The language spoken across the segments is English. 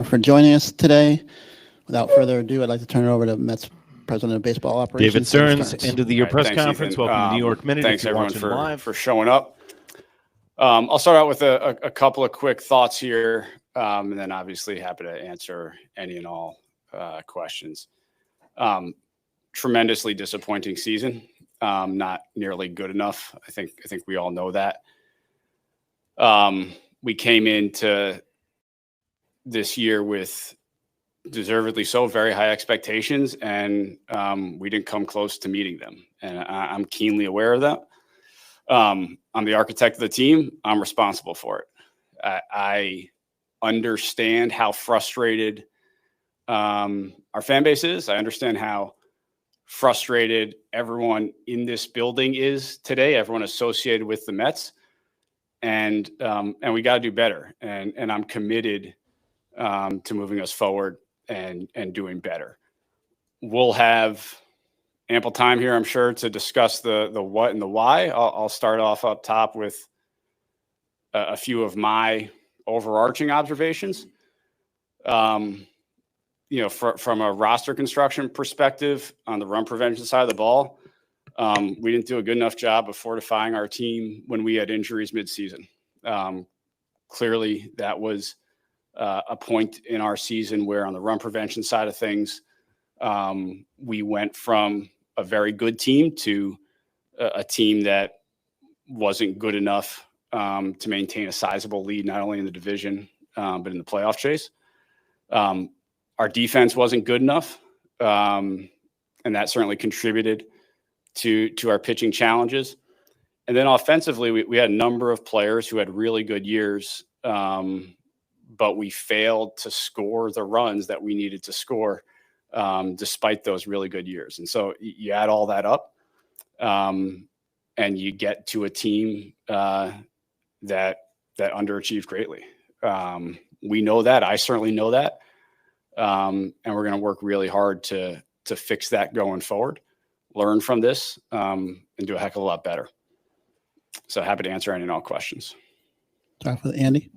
for joining us today. Without further ado, I'd like to turn it over to Mets President of Baseball Operations, David Stearns, end of the year press conference. Ethan. Welcome to New York Minute. Thanks everyone for showing up. I'll start out with a couple of quick thoughts here, and then obviously happy to answer any and all questions. Tremendously disappointing season, not nearly good enough. I think we all know that. We came into this year with, deservedly so, very high expectations, and we didn't come close to meeting them. And I'm keenly aware of that. I'm the architect of the team. I'm responsible for it. I understand how frustrated our fan base is. I understand how frustrated everyone in this building is today, everyone associated with the Mets. And we got to do better. And I'm committed to moving us forward and doing better. We'll have ample time here, I'm sure, to discuss the what and the why. I'll start off up top with a few of my overarching observations. From a roster construction perspective on the run prevention side of the ball, we didn't do a good enough job of fortifying our team when we had injuries midseason. Clearly, that was a point in our season where on the run prevention side of things, we went from a very good team to a team that wasn't good enough to maintain a sizable lead, not only in the division, but in the playoff chase. Our defense wasn't good enough, and that certainly contributed to our pitching challenges. And then offensively, we had a number of players who had really good years, but we failed to score the runs that we needed to score despite those really good years. And so you add all that up, and you get to a team that underachieved greatly. We know that. I certainly know that. And we're going to work really hard to fix that going forward, learn from this, and do a heck of a lot better. So happy to answer any and all questions. Start with Andy.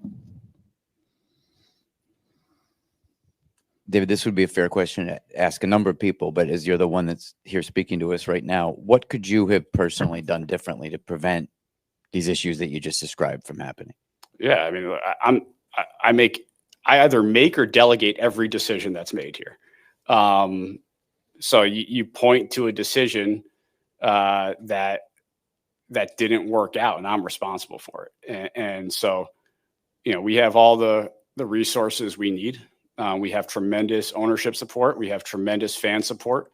David, this would be a fair question to ask a number of people, but as you're the one that's here speaking to us right now, what could you have personally done differently to prevent these issues that you just described from happening? Yeah, I mean, I either make or delegate every decision that's made here. So you point to a decision that didn't work out, and I'm responsible for it. And so, we have all the resources we need. We have tremendous ownership support. We have tremendous fan support.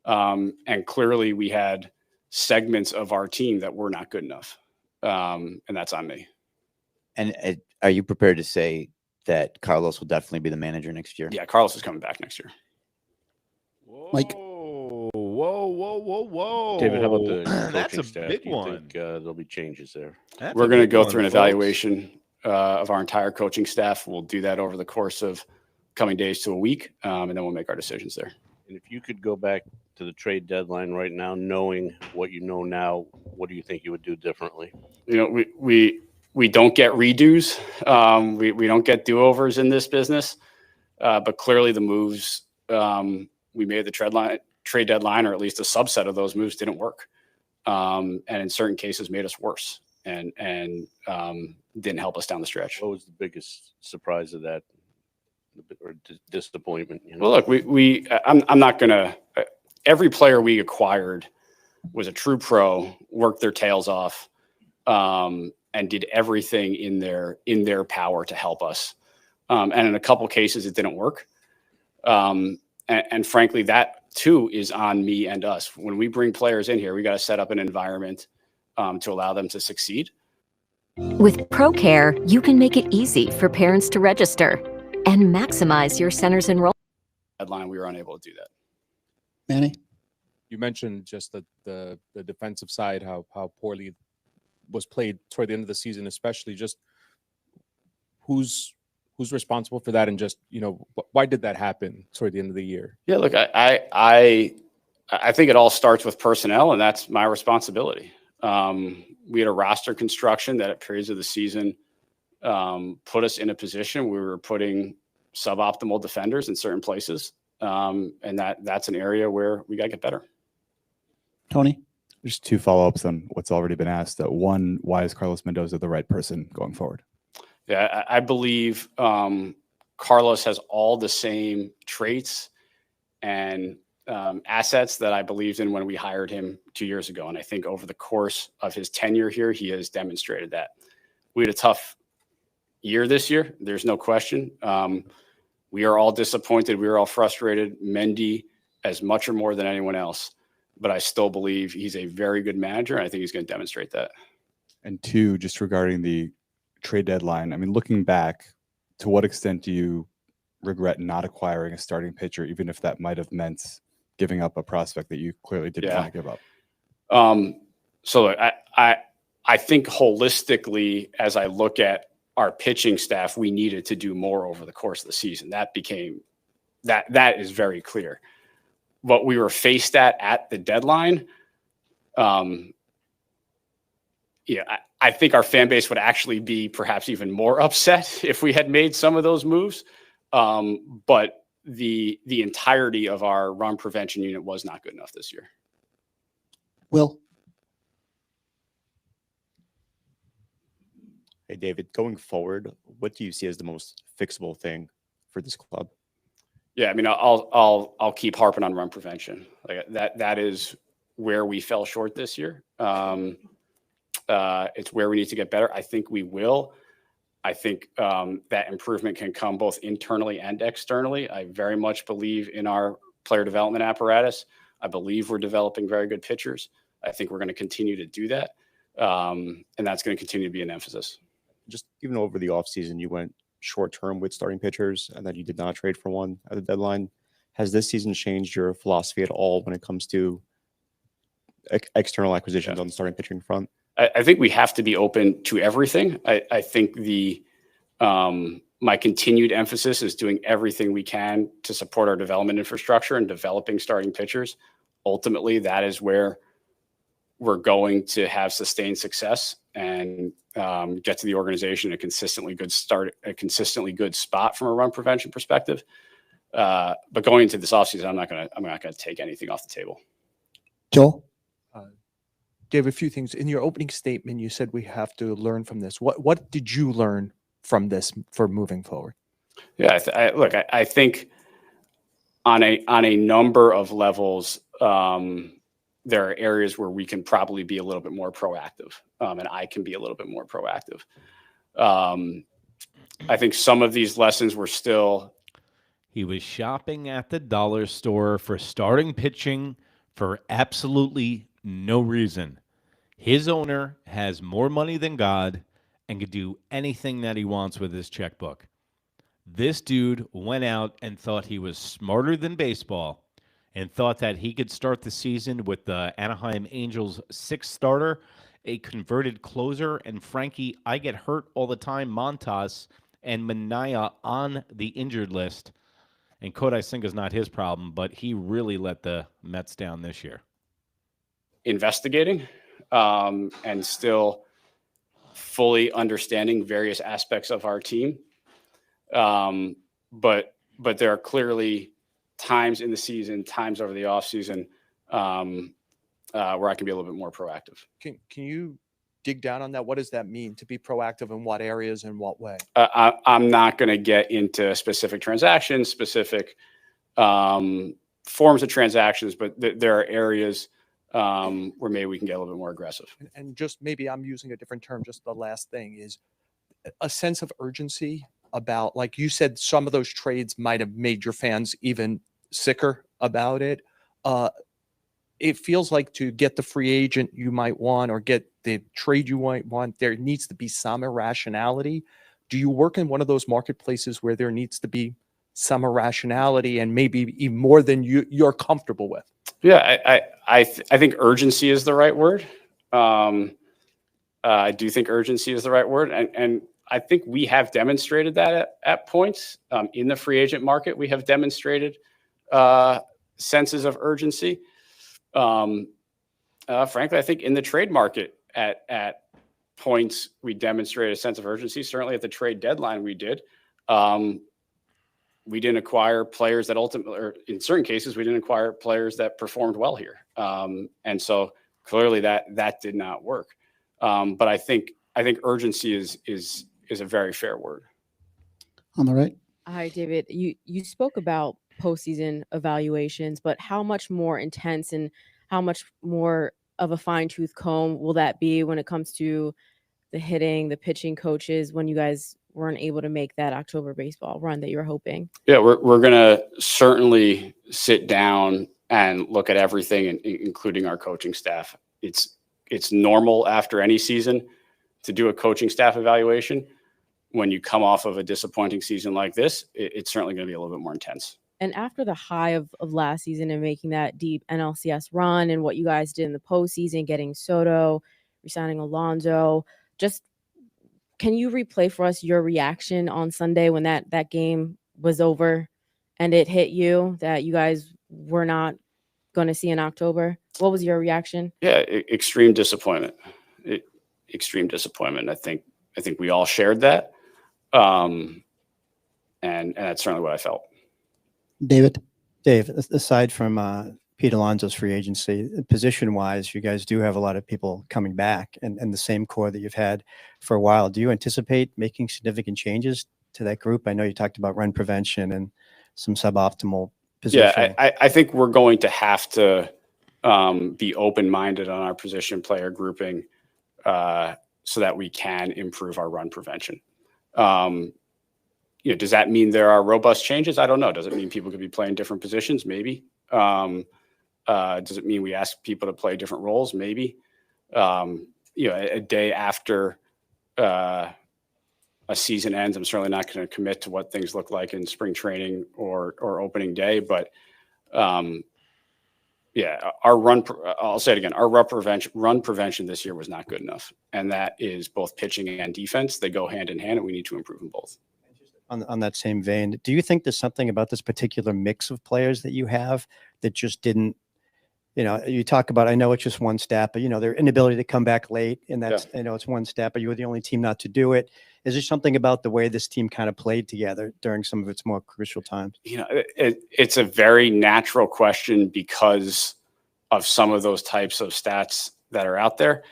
And clearly we had segments of our team that were not good enough. And that's on me. And are you prepared to say that Carlos will definitely be the manager next year? Yeah, Carlos is coming back next year. Mike? Whoa. David, how about the coaching That's a staff? big Do you one. think there'll be changes there? We're going to go through an evaluation of our entire coaching staff. We'll do that over the course of coming days to a week, and then we'll make our decisions there. And if you could go back to the trade deadline right now, knowing what you know now, what do you think you would do differently? We don't get redos. We don't get do-overs in this business. But clearly the moves we made the trade deadline, or at least a subset of those moves, didn't work. And in certain cases made us worse and didn't help us down the stretch. What was the biggest surprise of that, or disappointment? Well, look, I'm not going to – every player we acquired was a true pro, worked their tails off, and did everything in their power to help us. And in a couple cases, it didn't work. And frankly, that too is on me and us. When we bring players in here, we got to set up an environment to allow them to succeed. With ProCare, you can make it easy for parents to register and maximize your center's enrollment. Deadline, we were unable to do that. Manny? You mentioned just the defensive side, how poorly was played toward the end of the season, especially. Just who's responsible for that, and just why did that happen toward the end of the year? Yeah, look, I think it all starts with personnel, and that's my responsibility. We had a roster construction that at periods of the season put us in a position where we were putting suboptimal defenders in certain places. And that's an area where we got to get better. Tony? Just 2 follow-ups on what's already been asked. One, why is Carlos Mendoza the right person going forward? Yeah, I believe Carlos has all the same traits and assets that I believed in when we hired him 2 years ago. And I think over the course of his tenure here, he has demonstrated that. We had a tough year this year. There's no question. We are all disappointed. We are all frustrated. Mendy as much or more than anyone else. But I still believe he's a very good manager, and I think he's going to demonstrate that. And 2, just regarding the trade deadline, I mean, looking back, to what extent do you regret not acquiring a starting pitcher, even if that might have meant giving up a prospect that you clearly didn't want to give up? So look, I think holistically, as I look at our pitching staff, we needed to do more over the course of the season. That is very clear. What we were faced at the deadline, I think our fan base would actually be perhaps even more upset if we had made some of those moves. But the entirety of our run prevention unit was not good enough this year. Will? Hey, David, going forward, what do you see as the most fixable thing for this club? Yeah, I mean, I'll keep harping on run prevention. Like that is where we fell short this year. It's where we need to get better. I think we will. I think that improvement can come both internally and externally. I very much believe in our player development apparatus. I believe we're developing very good pitchers. I think we're going to continue to do that. And that's going to continue to be an emphasis. Just even over the offseason, you went short-term with starting pitchers and then you did not trade for one at the deadline. Has this season changed your philosophy at all when it comes to external acquisitions on the starting pitching front? I think we have to be open to everything. I think my continued emphasis is doing everything we can to support our development infrastructure and developing starting pitchers. Ultimately, that is where we're going to have sustained success and get to the organization a consistently good spot from a run prevention perspective. But going into this offseason, I'm not going to take anything off the table. Joel? Dave, a few things. In your opening statement, you said we have to learn from this. What did you learn from this for moving forward? Yeah, I think on a number of levels, there are areas where we can probably be a little bit more proactive, and I can be a little bit more proactive. I think some of these lessons were still. He was shopping at the dollar store for starting pitching for absolutely no reason. His owner has more money than God and can do anything that he wants with his checkbook. This dude went out and thought he was smarter than baseball and thought that he could start the season with the Anaheim Angels' 6th starter, a converted closer, and Frankie, I get hurt all the time, Montas, and Manaea on the injured list. And Kodai Senga's not his problem, but he really let the Mets down this year. Investigating and still fully understanding various aspects of our team. But there are clearly times in the season, times over the off season where I can be a little bit more proactive. Can you dig down on that? What does that mean to be proactive in what areas and what way? I'm not going to get into specific transactions, specific forms of transactions, but there are areas where maybe we can get a little bit more aggressive. And just maybe I'm using a different term. Just the last thing is a sense of urgency about, like you said, some of those trades might have made your fans even sicker about it. It feels like to get the free agent you might want or get the trade you might want, there needs to be some irrationality. Do you work in one of those marketplaces where there needs to be some irrationality and maybe even more than you're comfortable with? Yeah, I think urgency is the right word. I do think urgency is the right word. And I think we have demonstrated that at points in the free agent market. We have demonstrated senses of urgency. Frankly, I think in the trade market at points, we demonstrated a sense of urgency. Certainly at the trade deadline, we did. we didn't acquire players that ultimately, or in certain cases, we didn't acquire players that performed well here. And so clearly that did not work. But I think urgency is a very fair word. On the right. Hi, David. You spoke about postseason evaluations, but how much more intense and how much more of a fine-tooth comb will that be when it comes to the hitting, the pitching coaches, when you guys weren't able to make that October baseball run that you were hoping? Yeah, we're gonna certainly sit down and look at everything, including our coaching staff. It's normal after any season to do a coaching staff evaluation. When you come off of a disappointing season like this, it's certainly going to be a little bit more intense. And after the high of last season and making that deep NLCS run and what you guys did in the postseason, getting Soto, resigning Alonso, just can you replay for us your reaction on Sunday when that game was over and it hit you that you guys were not going to see in October? What was your reaction? Yeah, extreme disappointment. Extreme disappointment. I think we all shared that. And that's certainly what I felt. David. Dave, aside from Pete Alonso's free agency, position-wise, you guys do have a lot of people coming back and the same core that you've had for a while. Do you anticipate making significant changes to that group? I know you talked about run prevention and some suboptimal positioning. Yeah, I think we're going to have to be open-minded on our position player grouping so that we can improve our run prevention. Does that mean there are robust changes? I don't know. Does it mean people could be playing different positions? Maybe. Does it mean we ask people to play different roles? Maybe. A day after a season ends, I'm certainly not going to commit to what things look like in spring training or opening day. But I'll say it again. Our run prevention this year was not good enough, and that is both pitching and defense. They go hand in hand, and we need to improve them both. On that same vein, do you think there's something about this particular mix of players that you have that just didn't, you talk about, I know it's just one stat, but their inability to come back late, and that's, I know it's one stat, but you were the only team not to do it. Is there something about the way this team kind of played together during some of its more crucial times? It's a very natural question because of some of those types of stats that are out there.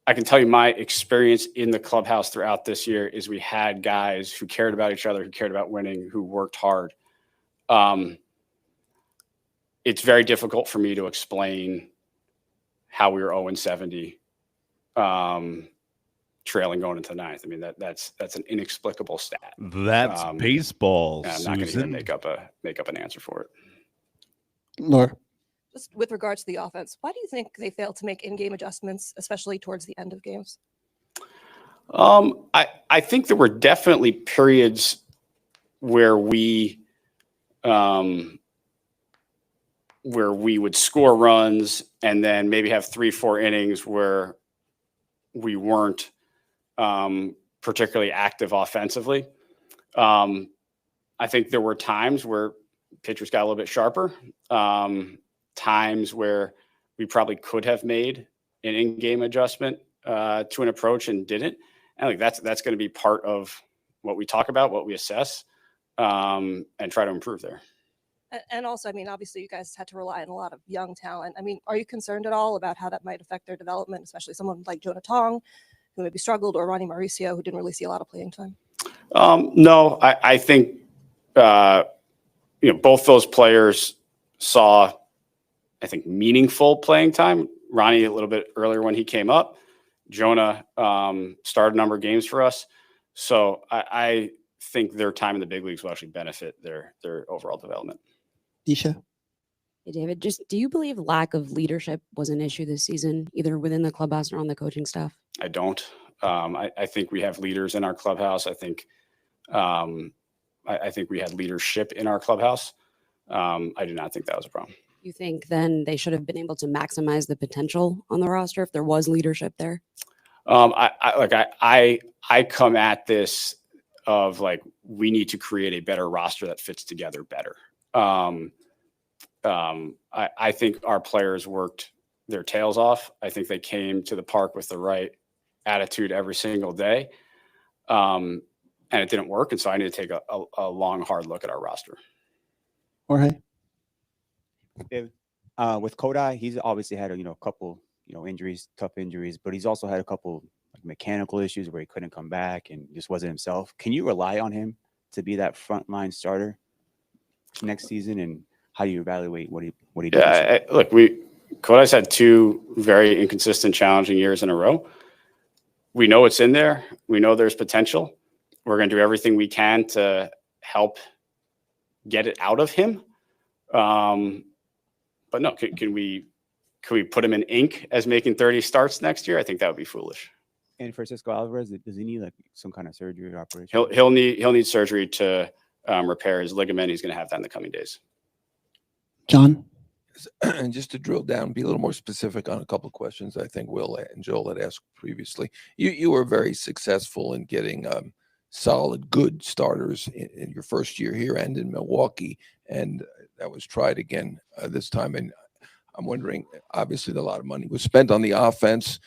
I can tell you my experience in the clubhouse throughout this year is we had guys who cared about each other, who cared about winning, who worked hard. It's very difficult for me to explain how we were 0-70, trailing going into the ninth. I mean, that's an inexplicable stat. That's baseball. I'm not going to even make up an answer for it. Laura. Just with regards to the offense, why do you think they failed to make in-game adjustments, especially towards the end of games? I think there were definitely periods where we would score runs and then maybe have 3-4 innings where we weren't particularly active offensively. I think there were times where pitchers got a little bit sharper. Times where we probably could have made an in-game adjustment to an approach and didn't. And I think that's going to be part of what we talk about, what we assess, and try to improve there. And also, I mean, obviously you guys had to rely on a lot of young talent. I mean, are you concerned at all about how that might affect their development, especially someone like Jonah Tong, who maybe struggled, or Ronnie Mauricio, who didn't really see a lot of playing time? No, I think, both those players saw, I think, meaningful playing time. Ronnie a little bit earlier when he came up. Jonah started a number of games for us. So I think their time in the big leagues will actually benefit their overall development. Disha. Hey, David, just do you believe lack of leadership was an issue this season, either within the clubhouse or on the coaching staff? I don't. I think we have leaders in our clubhouse. I think we had leadership in our clubhouse. I do not think that was a problem. You think then they should have been able to maximize the potential on the roster if there was leadership there? I come at this of like, we need to create a better roster that fits together better. I think our players worked their tails off. I think they came to the park with the right attitude every single day. and it didn't work. And so I need to take a long, hard look at our roster. Jorge? David, with Kodai, he's obviously had a couple injuries, tough injuries, but he's also had a couple like mechanical issues where he couldn't come back and just wasn't himself. Can you rely on him to be that frontline starter next season? And how do you evaluate what he does? Yeah, look, Kodai's had 2 very inconsistent, challenging years in a row. We know it's in there. We know there's potential. We're going to do everything we can to help get it out of him. But no, can we put him in ink as making 30 starts next year? I think that would be foolish. And Francisco Alvarez, does he need like some kind of surgery or operation? He'll need surgery to repair his ligament. He's going to have that in the coming days. John? And just to drill down, be a little more specific on a couple of questions I think Will and Joel had asked previously. You were very successful in getting solid, good starters in your first year here and in Milwaukee, and that was tried again this time. And I'm wondering, obviously, a lot of money was spent on the offense.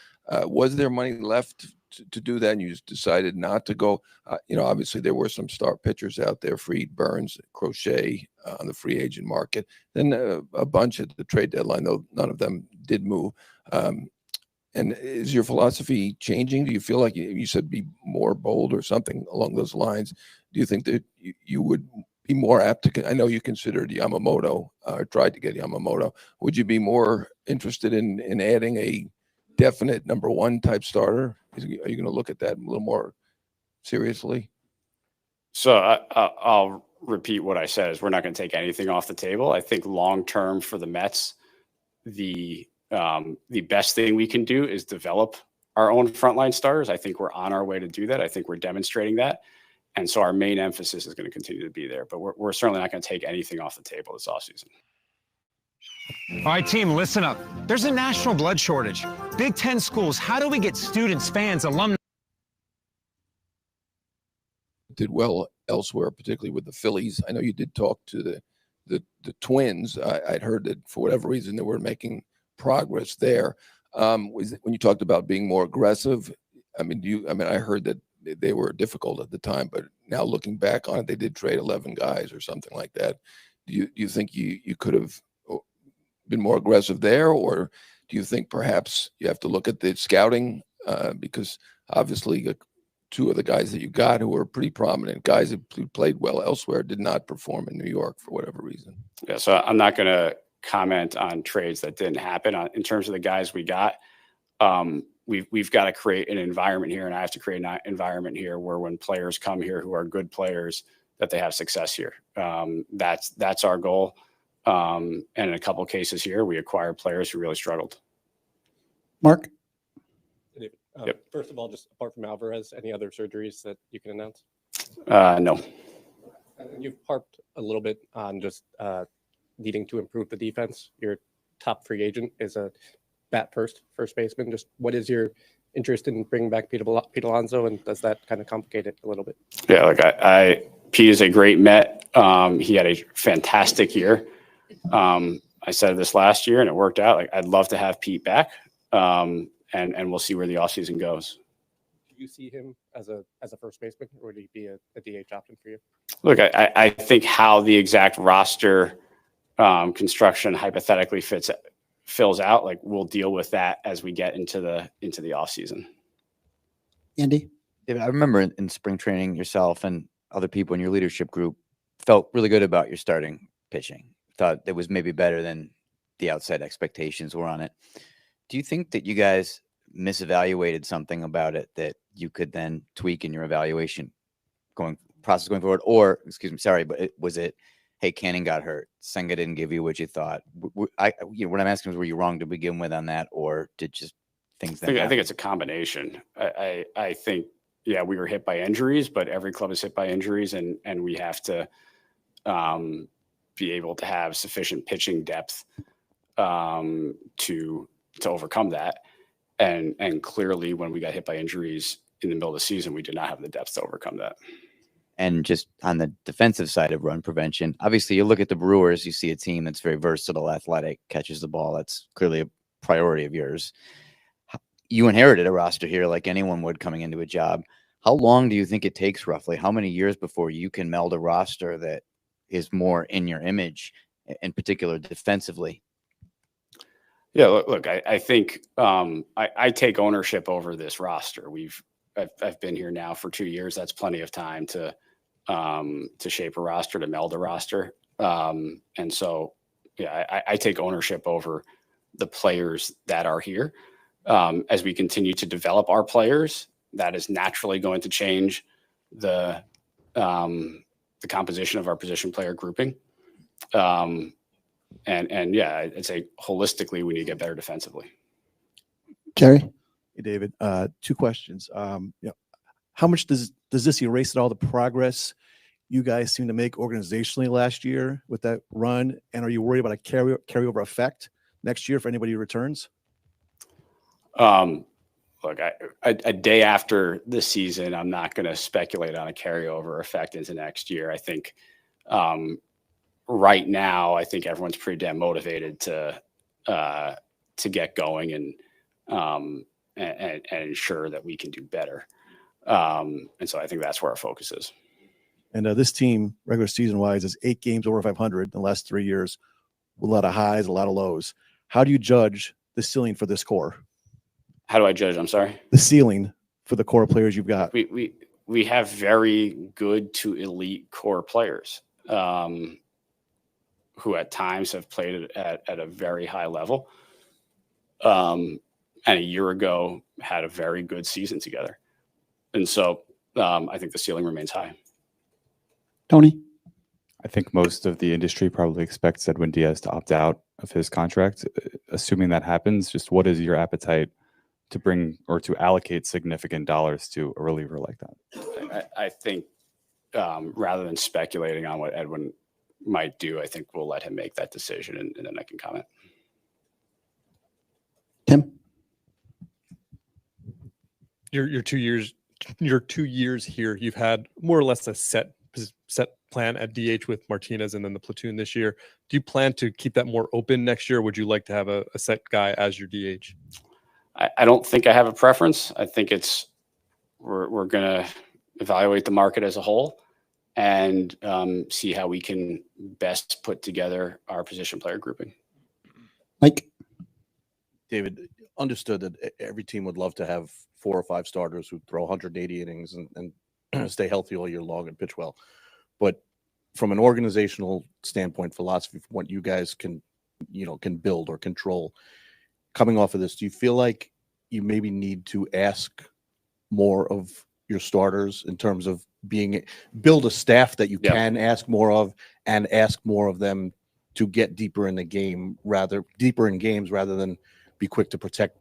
Was there money left to do that, and you just decided not to go? Obviously, there were some star pitchers out there, Fried, Burns, Crochet on the free agent market. Then a bunch at the trade deadline, though none of them did move. And is your philosophy changing? Do you feel like you said be more bold or something along those lines? Do you think that you would be more apt to? I know you considered Yamamoto or tried to get Yamamoto. Would you be more interested in adding a definite number 1 type starter? Are you going to look at that a little more seriously? So I'll repeat what I said: is we're not going to take anything off the table. I think long term for the Mets, the best thing we can do is develop our own frontline starters. I think we're on our way to do that. I think we're demonstrating that. And so our main emphasis is going to continue to be there, but we're certainly not going to take anything off the table this offseason. All right, team, listen up. There's a national blood shortage. Big Ten schools, how do we get students, fans, alumni? Did well elsewhere, particularly with the Phillies. I know you did talk to the Twins. I'd heard that for whatever reason they were making progress there. When you talked about being more aggressive, I heard that they were difficult at the time, but now looking back on it, they did trade 11 guys or something like that. Do you think you could have been more aggressive there, or do you think perhaps you have to look at the scouting because obviously 2 of the guys that you got who were pretty prominent guys who played well elsewhere did not perform in New York for whatever reason? Yeah, so I'm not going to comment on trades that didn't happen. In terms of the guys we got, we've got to create an environment here, and I have to create an environment here where when players come here who are good players, that they have success here. That's our goal. And in a couple of cases here, we acquired players who really struggled. Mark? Yep. First of all, just apart from Alvarez, any other surgeries that you can announce? No. You've harped a little bit on just needing to improve the defense. Your top free agent is a first baseman. Just what is your interest in bringing back Pete Alonso, and does that kind of complicate it a little bit? Yeah, look, Pete is a great Met. He had a fantastic year. I said this last year, and it worked out. Like, I'd love to have Pete back, and we'll see where the offseason goes. Do you see him as a first baseman, or would he be a DH option for you? Look, I think how the exact roster construction hypothetically fills out, like, we'll deal with that as we get into the offseason. Andy? David, I remember in spring training, yourself and other people in your leadership group felt really good about your starting pitching. Thought it was maybe better than the outside expectations were on it. Do you think that you guys misevaluated something about it that you could then tweak in your evaluation going forward? Or, was it, hey, Canning got hurt, Senga didn't give you what you thought? What I'm asking is, were you wrong to begin with on that, or did just things? I think it's a combination. I think, yeah, we were hit by injuries, but every club is hit by injuries, and we have to be able to have sufficient pitching depth to overcome that. And clearly, when we got hit by injuries in the middle of the season, we did not have the depth to overcome that. And just on the defensive side of run prevention, obviously you look at the Brewers, you see a team that's very versatile, athletic, catches the ball. That's clearly a priority of yours. You inherited a roster here like anyone would coming into a job. How long do you think it takes roughly? How many years before you can meld a roster that is more in your image, in particular defensively? Yeah, look, I think I take ownership over this roster. I've been here now for 2 years. That's plenty of time to shape a roster, to meld a roster. And so, yeah, I take ownership over the players that are here. As we continue to develop our players, that is naturally going to change the composition of our position player grouping. And yeah, I'd say holistically, we need to get better defensively. Jerry? Hey, David. 2 questions. How much does this erase at all the progress you guys seem to make organizationally last year with that run? And are you worried about a carryover effect next year for anybody who returns? Look, a day after the season, I'm not going to speculate on a carryover effect into next year. I think right now, I think everyone's pretty damn motivated to get going and ensure that we can do better. And so I think that's where our focus is. And this team, regular season wise, is 8 games over 500 in the last 3 years, with a lot of highs, a lot of lows. How do you judge the ceiling for this core? How do I judge? I'm sorry. The ceiling for the core players you've got. We have very good to elite core players who at times have played at a very high level. And a year ago had a very good season together. And so I think the ceiling remains high. Tony? I think most of the industry probably expects Edwin Diaz to opt out of his contract. Assuming that happens, just what is your appetite to bring or to allocate significant dollars to a reliever like that? I think rather than speculating on what Edwin might do, I think we'll let him make that decision and then I can comment. Tim? Your 2 years here, you've had more or less a set plan at DH with Martinez and then the platoon this year. Do you plan to keep that more open next year? Or would you like to have a set guy as your DH? I don't think I have a preference. I think we're going to evaluate the market as a whole and see how we can best put together our position player grouping. Mike? David, understood that every team would love to have 4 or 5 starters who throw 180 innings and stay healthy all year long and pitch well. But from an organizational standpoint, philosophy, from what you guys can build or control, coming off of this, do you feel like you maybe need to ask more of your starters in terms of build a staff that you can ask more of and ask more of them to get deeper in games rather than be quick to protect?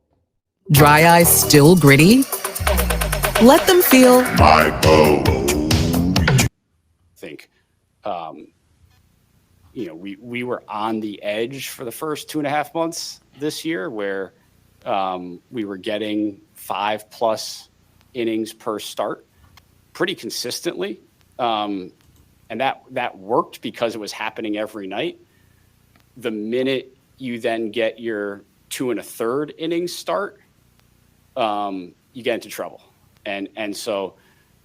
Dry eyes still gritty? Let them feel my bow. I think, we were on the edge for the first 2.5 months this year where we were getting 5+ innings per start pretty consistently. And that worked because it was happening every night. The minute you then get your 2 1/3 innings start, you get into trouble. And so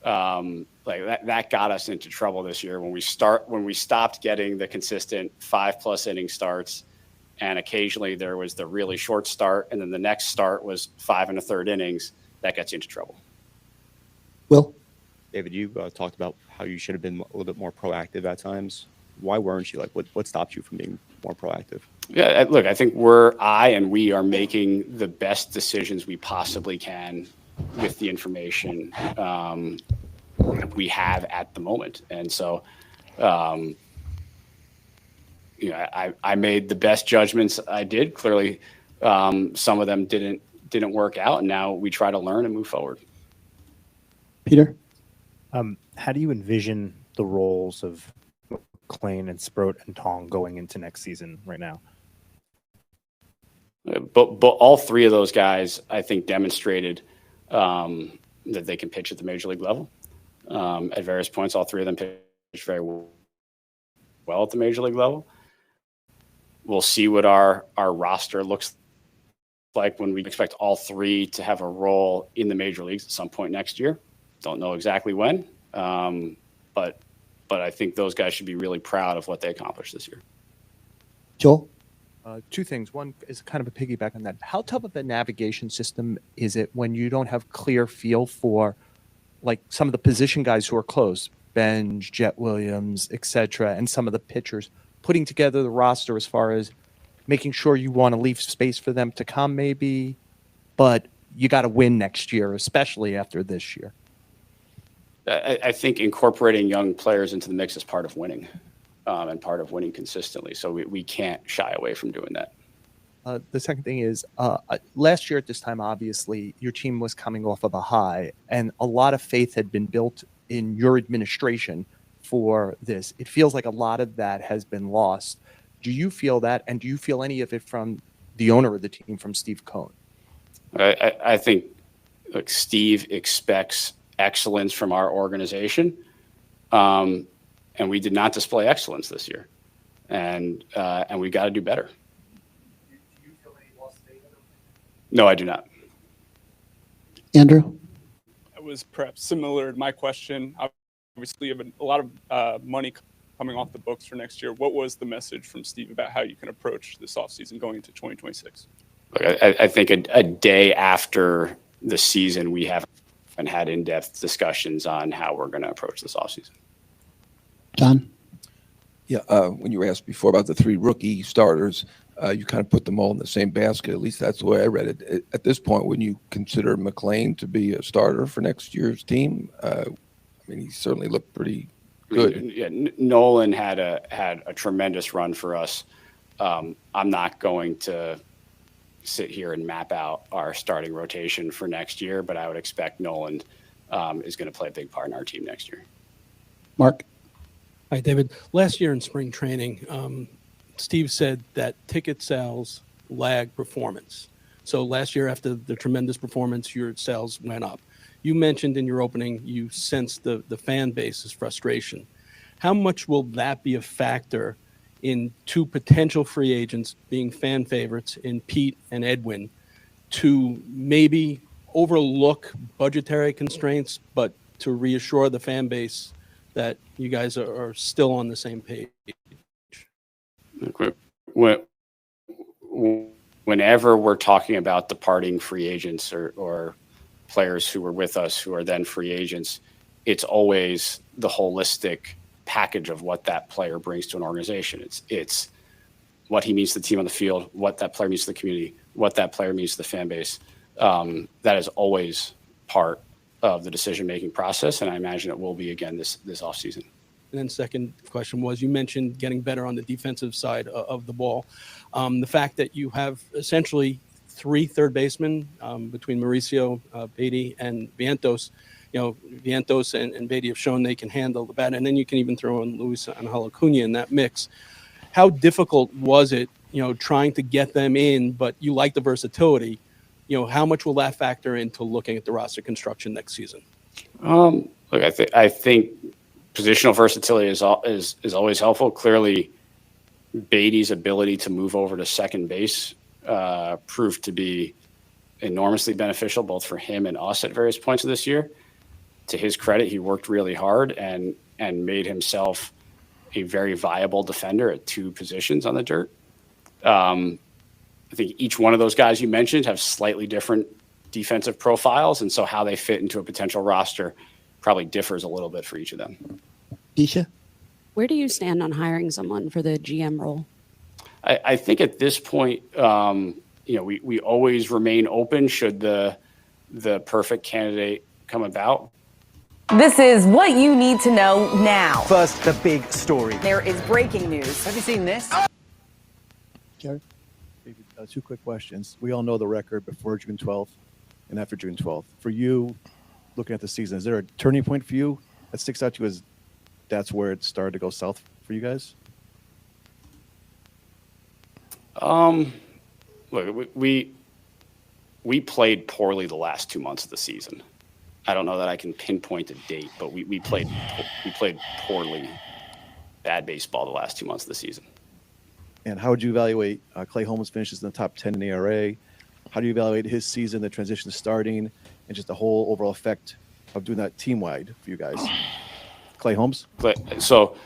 that got us into trouble this year when we stopped getting the consistent 5+ inning starts, and occasionally there was the really short start, and then the next start was 5 1/3 innings. That gets you into trouble. Will? David, you talked about how you should have been a little bit more proactive at times. Why weren't you? Like, what stopped you from being more proactive? Yeah, look, I think we are making the best decisions we possibly can with the information we have at the moment. And so, I made the best judgments I did. Clearly, some of them didn't work out, and now we try to learn and move forward. Peter? How do you envision the roles of McClain and Sproat and Tong going into next season right now? But all 3 of those guys, I think, demonstrated that they can pitch at the major league level. At various points, all 3 of them pitched very well at the major league level. We'll see what our roster looks like when we expect all 3 to have a role in the major leagues at some point next year. Don't know exactly when, but I think those guys should be really proud of what they accomplished this year. Joel? Two things. One is kind of a piggyback on that. How tough of a navigation system is it when you don't have clear feel for like some of the position guys who are close, Benj, Jet Williams, etc., and some of the pitchers, putting together the roster as far as making sure you want to leave space for them to come maybe, but you got to win next year, especially after this year? I think incorporating young players into the mix is part of winning, and part of winning consistently. So we can't shy away from doing that. The second thing is, last year at this time, obviously, your team was coming off of a high, and a lot of faith had been built in your administration for this. It feels like a lot of that has been lost. Do you feel that, and do you feel any of it from the owner of the team, from Steve Cohen? I think, look, Steve expects excellence from our organization, and we did not display excellence this year, and we got to do better. No, I do not. Andrew? It was perhaps similar to my question. Obviously, you have a lot of money coming off the books for next year. What was the message from Steve about how you can approach this offseason going into 2026? Look, I think a day after the season, we haven't had in-depth discussions on how we're going to approach this offseason. John? Yeah, when you were asked before about the 3 rookie starters, you kind of put them all in the same basket. At least that's the way I read it. At this point, wouldn't you consider McLean to be a starter for next year's team? I mean, he certainly looked pretty good. Yeah, Nolan had a tremendous run for us. I'm not going to sit here and map out our starting rotation for next year, but I would expect Nolan is going to play a big part in our team next year. Mark? Hi, David. Last year in spring training, Steve said that ticket sales lag performance. So last year, after the tremendous performance, your sales went up. You mentioned in your opening, you sensed the fan base's frustration. How much will that be a factor in 2 potential free agents being fan favorites in Pete and Edwin to maybe overlook budgetary constraints, but to reassure the fan base that you guys are still on the same page? Whenever we're talking about departing free agents or players who were with us who are then free agents, it's always the holistic package of what that player brings to an organization. It's what he means to the team on the field, what that player means to the community, what that player means to the fan base. That is always part of the decision-making process, and I imagine it will be again this offseason. And then second question was, you mentioned getting better on the defensive side of the ball. The fact that you have essentially 3 third basemen between Mauricio, Beatty, and Vientos. You know, Vientos and Beatty have shown they can handle the bat, and then you can even throw in Luis Angel Acuña in that mix. How difficult was it, trying to get them in, but you like the versatility? How much will that factor into looking at the roster construction next season? Look, I think positional versatility is always helpful. Clearly, Beatty's ability to move over to second base proved to be enormously beneficial both for him and us at various points of this year. To his credit, he worked really hard and made himself a very viable defender at 2 positions on the dirt. I think each one of those guys you mentioned have slightly different defensive profiles, and so how they fit into a potential roster probably differs a little bit for each of them. Isha? Where do you stand on hiring someone for the GM role? I think at this point, we always remain open should the perfect candidate come about. This is what you need to know now. First, the big story. There is breaking news. Have you seen this? Jared? David, 2 quick questions. We all know the record before June 12th and after June 12th. For you, looking at the season, is there a turning point for you that sticks out to you as that's where it started to go south for you guys? Look, we played poorly the last 2 months of the season. I don't know that I can pinpoint a date, but we played poorly, bad baseball the last 2 months of the season. And how would you evaluate Clay Holmes finishes in the top 10 in ERA? How do you evaluate his season, the transition starting, and just the whole overall effect of doing that team wide for you guys? Clay Holmes? So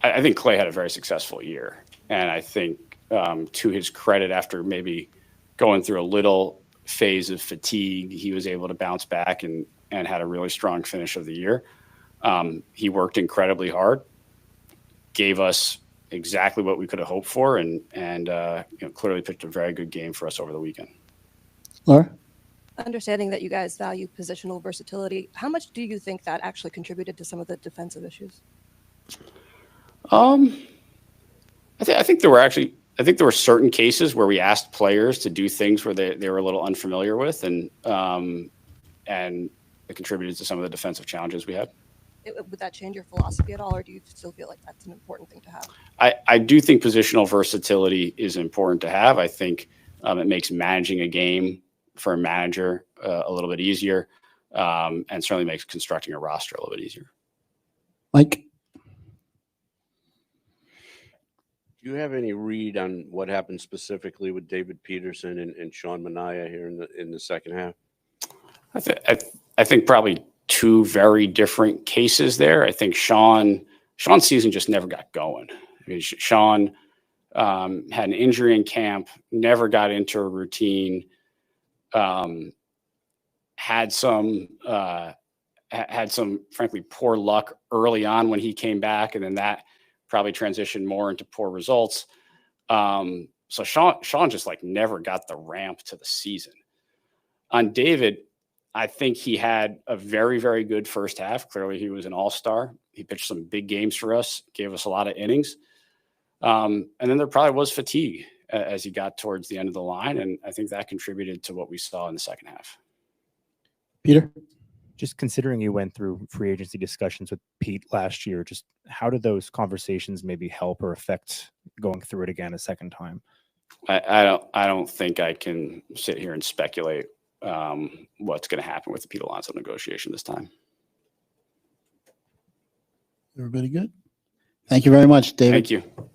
I think Clay had a very successful year. And I think to his credit, after maybe going through a little phase of fatigue, he was able to bounce back and had a really strong finish of the year. He worked incredibly hard, gave us exactly what we could have hoped for, and clearly pitched a very good game for us over the weekend. Laura? Understanding that you guys value positional versatility, how much do you think that actually contributed to some of the defensive issues? I think there were certain cases where we asked players to do things where they were a little unfamiliar with, and it contributed to some of the defensive challenges we had. Would that change your philosophy at all, or do you still feel like that's an important thing to have? I do think positional versatility is important to have. I think it makes managing a game for a manager a little bit easier, and certainly makes constructing a roster a little bit easier. Mike? Do you have any read on what happened specifically with David Peterson and Sean Manaea here in the second half? I think probably two very different cases there. I think Sean's season just never got going. I mean, Sean had an injury in camp, never got into a routine, had some frankly poor luck early on when he came back, and then that probably transitioned more into poor results. So Sean just like never got the ramp to the season. On David, I think he had a very, very good first half. Clearly, he was an all-star. He pitched some big games for us, gave us a lot of innings. And then there probably was fatigue as he got towards the end of the line, and I think that contributed to what we saw in the second half. Peter? Just considering you went through free agency discussions with Pete last year, just how did those conversations maybe help or affect going through it again a second time? I don't think I can sit here and speculate what's going to happen with the Pete Alonso negotiation this time. Everybody good? Thank you very much, David. Thank you.